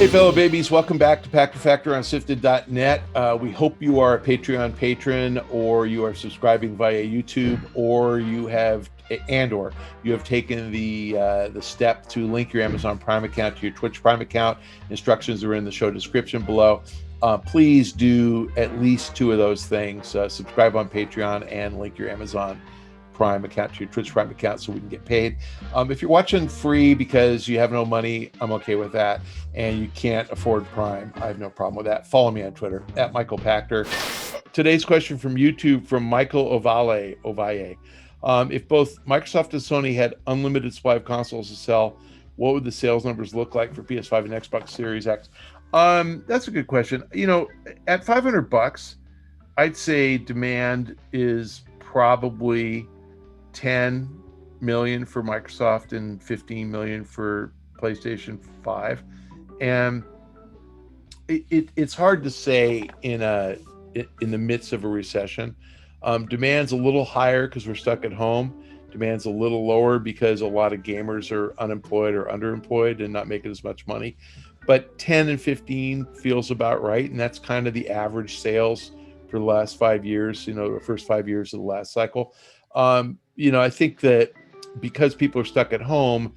Hey, fellow babies, welcome back to Pachter Factor on SIFTD.net. We hope you are a Patreon patron, or you are subscribing via YouTube, or you have taken the step to link your Amazon Prime account to your Twitch Prime account. Instructions are in the show description below. Please do at least two of those things. Subscribe on Patreon and link your Amazon Prime account to your Twitch Prime account so we can get paid. If you're watching free because you have no money, I'm okay with that. And you can't afford Prime, I have no problem with that. Follow me on Twitter at Michael Pachter. Today's question from YouTube from Michael Ovalle. If both Microsoft and Sony had unlimited supply of consoles to sell, what would the sales numbers look like for PS5 and Xbox Series X? That's a good question. You know, at $500, I'd say demand is probably 10 million for Microsoft and 15 million for PlayStation 5. And it's hard to say in the midst of a recession. Demand's a little higher because we're stuck at home. Demand's a little lower because a lot of gamers are unemployed or underemployed and not making as much money. But 10 and 15 feels about right. And that's kind of the average sales for the last 5 years, you know, the first 5 years of the last cycle. You know, I think that because people are stuck at home,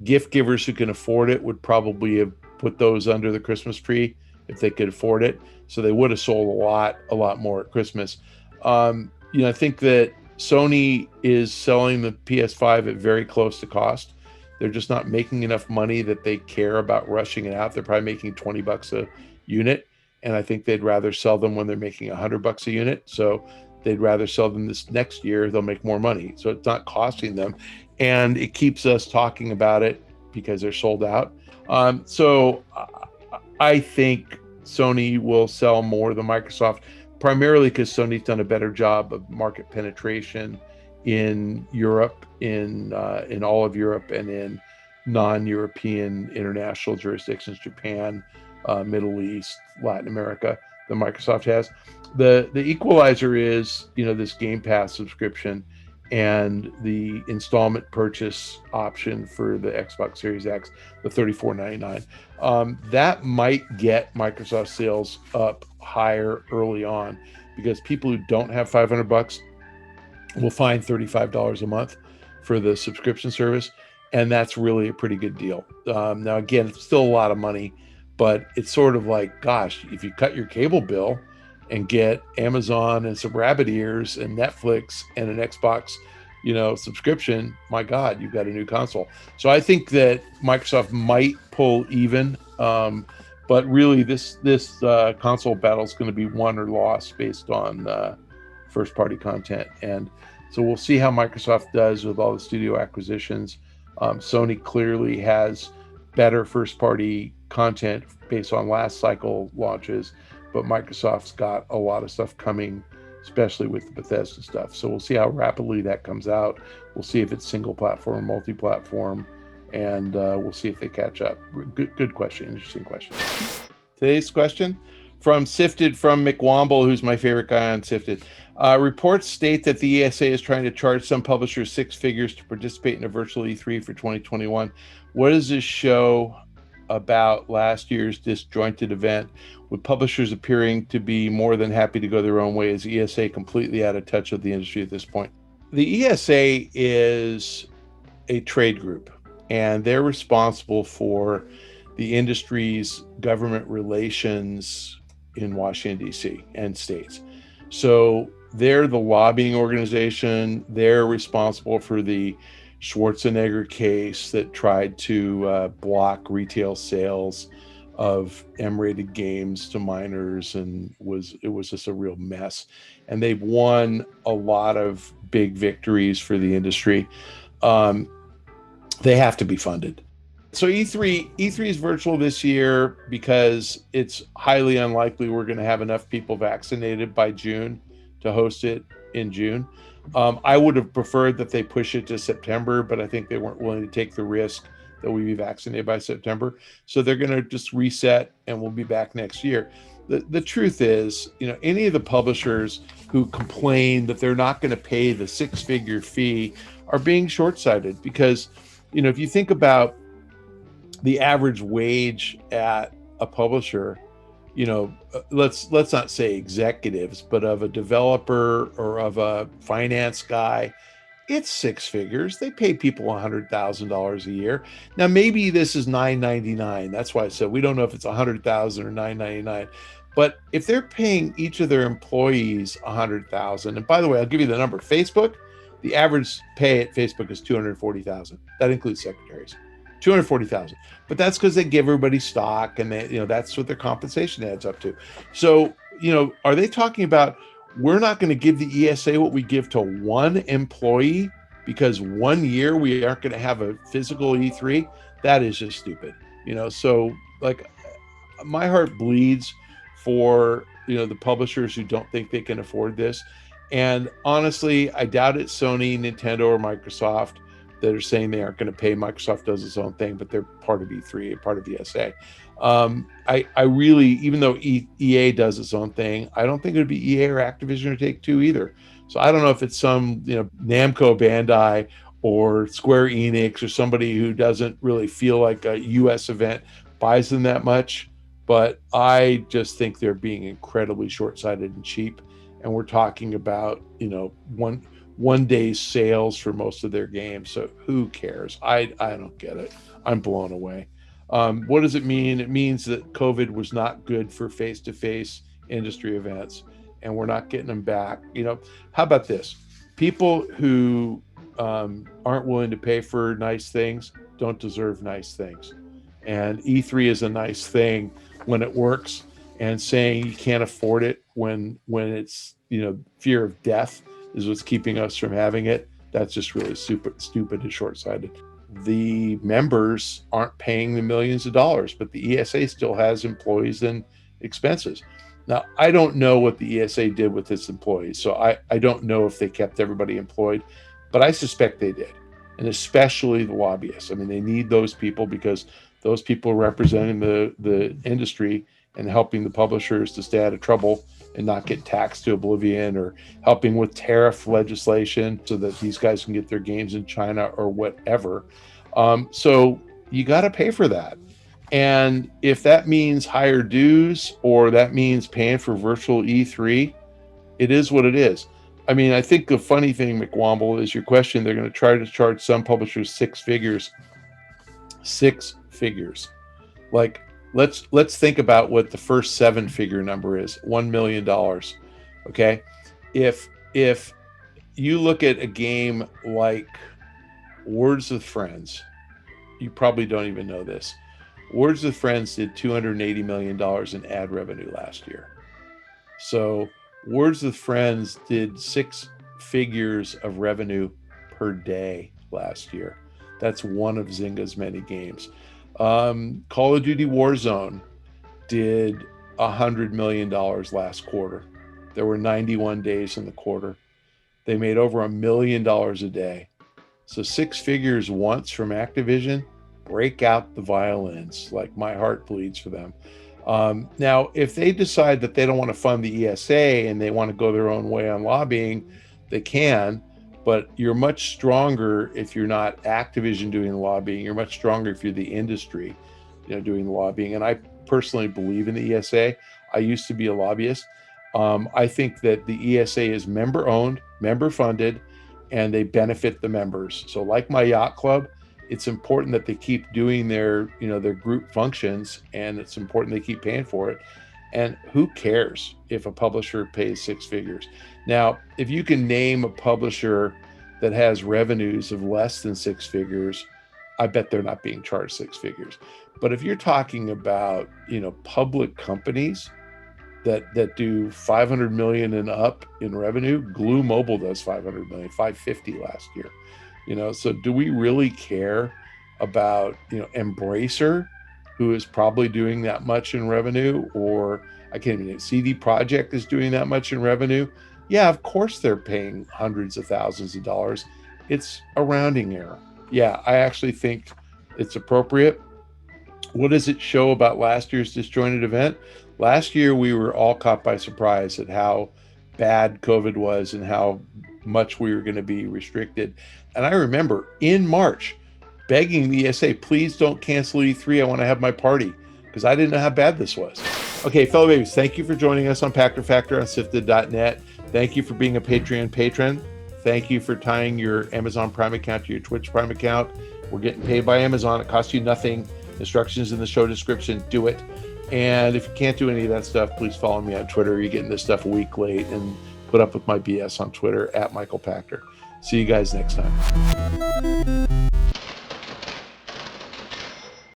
gift givers who can afford it would probably have put those under the Christmas tree if they could afford it. So they would have sold a lot more at Christmas. You know, I think that Sony is selling the PS5 at very close to cost. They're just not making enough money that they care about rushing it out. They're probably making $20 a unit. And I think they'd rather sell them when they're making $100 a unit. So they'd rather sell them this next year. They'll make more money. So it's not costing them. And it keeps us talking about it because they're sold out. So I think Sony will sell more than Microsoft, primarily because Sony's done a better job of market penetration in Europe, in all of Europe, and in non-European international jurisdictions, Japan, Middle East, Latin America, than Microsoft has. The equalizer is, you know, this Game Pass subscription and the installment purchase option for the Xbox Series X, the $34.99. That might get Microsoft sales up higher early on because people who don't have $500 will find $35 a month for the subscription service. And that's really a pretty good deal. Now, again, it's still a lot of money, but it's sort of like, gosh, if you cut your cable bill and get Amazon and some rabbit ears and Netflix and an Xbox, you know, subscription, my God, you've got a new console. So I think that Microsoft might pull even, but really this console battle is going to be won or lost based on first-party content. And so we'll see how Microsoft does with all the studio acquisitions. Sony clearly has better first-party content based on last cycle launches, but Microsoft's got a lot of stuff coming, especially with the Bethesda stuff. So we'll see how rapidly that comes out. We'll see if it's single platform, multi-platform, and we'll see if they catch up. Good question, interesting question. Today's question from Sifted, from McWomble, who's my favorite guy on Sifted. Reports state that the ESA is trying to charge some publishers six figures to participate in a virtual E3 for 2021. What does this show about last year's disjointed event, with publishers appearing to be more than happy to go their own way? Is ESA completely out of touch with the industry at this point? The ESA is a trade group, and they're responsible for the industry's government relations in Washington, D.C. and states. So they're the lobbying organization. They're responsible for the Schwarzenegger case that tried to block retail sales of M-rated games to minors, and it was just a real mess. And they've won a lot of big victories for the industry. They have to be funded. So E3 is virtual this year because it's highly unlikely we're going to have enough people vaccinated by June to host it in June. I would have preferred that they push it to September, but I think they weren't willing to take the risk that we be vaccinated by September. So they're going to just reset, and we'll be back next year. The truth is, you know, any of the publishers who complain that they're not going to pay the six-figure fee are being short-sighted, because, you know, if you think about the average wage at a publisher, let's not say executives, but of a developer or of a finance guy, it's six figures. They pay people $100,000 a year. Now, maybe this is $999. That's why I said we don't know if it's $100,000 or $999. But if they're paying each of their employees $100,000, and by the way, I'll give you the number. Facebook, the average pay at Facebook is $240,000. That includes secretaries. $240,000. But that's because they give everybody stock, and that's what their compensation adds up to. So, are they talking about, we're not going to give the ESA what we give to one employee because 1 year we aren't going to have a physical E3? That is just stupid. So like, my heart bleeds for, the publishers who don't think they can afford this. And honestly, I doubt it's Sony, Nintendo, or Microsoft that are saying they aren't going to pay. Microsoft does its own thing, but they're part of E3, part of ESA. I really, even though EA does its own thing, I don't think it would be EA or Activision or Take-Two either. So I don't know if it's some, Namco Bandai or Square Enix or somebody who doesn't really feel like a US event buys them that much. But I just think they're being incredibly short-sighted and cheap. And we're talking about, one day's sales for most of their games. So who cares? I don't get it. I'm blown away. What does it mean? It means that COVID was not good for face-to-face industry events, and we're not getting them back. How about this? People who aren't willing to pay for nice things don't deserve nice things. And E3 is a nice thing when it works, and saying you can't afford it when it's, fear of death is what's keeping us from having it. That's just really stupid and short-sighted. The members aren't paying the millions of dollars, but the ESA still has employees and expenses. Now, I don't know what the ESA did with its employees, so I don't know if they kept everybody employed, but I suspect they did, and especially the lobbyists. I mean, they need those people because those people are representing the industry and helping the publishers to stay out of trouble and not get taxed to oblivion, or helping with tariff legislation so that these guys can get their games in China or whatever. So you got to pay for that. And if that means higher dues or that means paying for virtual E3, it is what it is. I mean, I think the funny thing, McWomble, is your question. They're going to try to charge some publishers six figures. Like, let's think about what the first seven-figure number is. $1 million. Okay, if you look at a game like Words with Friends, you probably don't even know this. Words with Friends did $280 million in ad revenue last year. So Words with Friends did six figures of revenue per day last year. That's one of Zynga's many games. Call of Duty Warzone did $100 million last quarter. There were 91 days in the quarter. They made over $1 million a day. So six figures once from Activision. Break out the violins. Like, my heart bleeds for them. Now, if they decide that they don't want to fund the ESA and they want to go their own way on lobbying, they can. But you're much stronger if you're not Activision doing the lobbying. You're much stronger if you're the industry, doing the lobbying. And I personally believe in the ESA. I used to be a lobbyist. I think that the ESA is member-owned, member-funded, and they benefit the members. So like my yacht club, it's important that they keep doing their group functions, and it's important they keep paying for it. And who cares if a publisher pays six figures? Now, if you can name a publisher that has revenues of less than six figures, I bet they're not being charged six figures. But if you're talking about, public companies that do 500 million and up in revenue, Glue Mobile does 500 million, 550 last year. So do we really care about, Embracer, who is probably doing that much in revenue? Or I can't even, CD Projekt is doing that much in revenue. Yeah, of course they're paying hundreds of thousands of dollars. It's a rounding error. Yeah, I actually think it's appropriate. What does it show about last year's disjointed event? Last year, we were all caught by surprise at how bad COVID was and how much we were going to be restricted. And I remember in March begging the ESA, please don't cancel E3. I want to have my party. because I didn't know how bad this was. Okay, fellow babies, thank you for joining us on Pachter Factor on SIFTD.net. Thank you for being a Patreon patron. Thank you for tying your Amazon Prime account to your Twitch Prime account. We're getting paid by Amazon. It costs you nothing. Instructions in the show description. Do it. And if you can't do any of that stuff, please follow me on Twitter. You're getting this stuff a week late, and put up with my BS on Twitter at Michael Pachter. See you guys next time.